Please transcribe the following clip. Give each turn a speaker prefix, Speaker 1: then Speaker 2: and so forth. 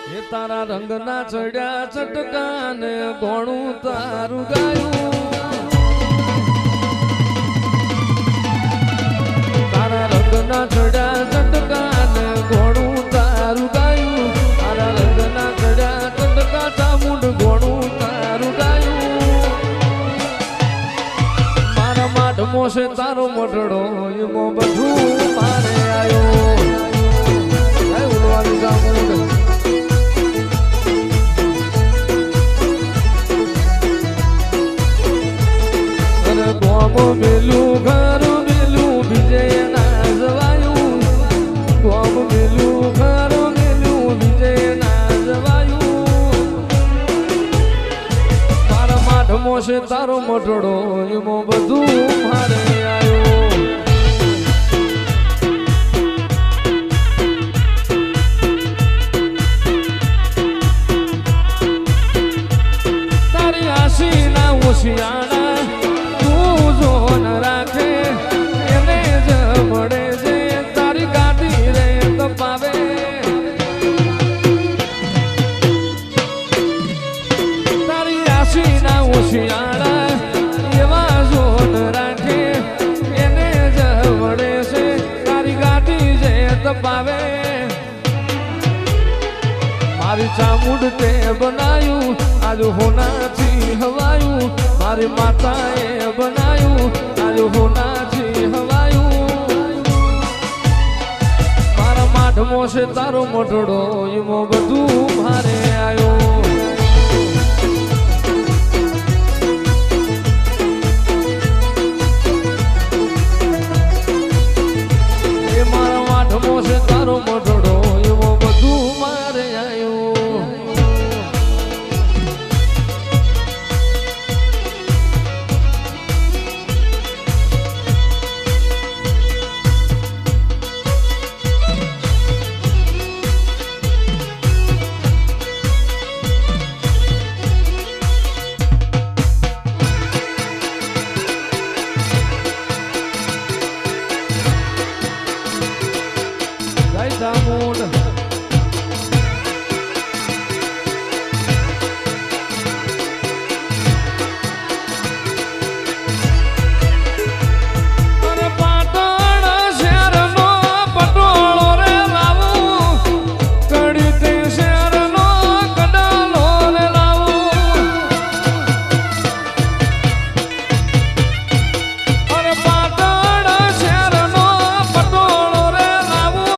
Speaker 1: એ તારા રંગના ચડ્યા ચટકાને ઘોણું તારું ગાયું તારા રંગના ચડ્યા ચટકાને ઘોણું તારું ગાયું તારા રંગના ચડ્યા ચટકા ચામુંડ ઘોણું તારું ગાયું મારા માઢ મોસે તારો મઢડો એમાં બધું મારે આવ્યો ઉડવાની ચામુંડ ગોમ મેલું ઘર મેલું બીજે ના જવાયું ગોમ મેલું ઘર મેલું બીજે ના જવાયું તારા માઢ મોસે તારો મઢડો એમાં બધું મારે આવ્યો તારી આશી ના હોશિયાણા એવા જોન રાખે એને જ વડે છે તારી ગાડી જે તપાવે મારી ચામુંડ તે બનાયું આજ હોનાથી હવાયું મારી માતાએ બનાયું આજ હોનાથી હવાયું મારા માઢ મોસે તારો મઢડો એમાં બધું મારે આવ્યો મોસે તારો મઢડો એવો બધું મારે આવ્યો Dai da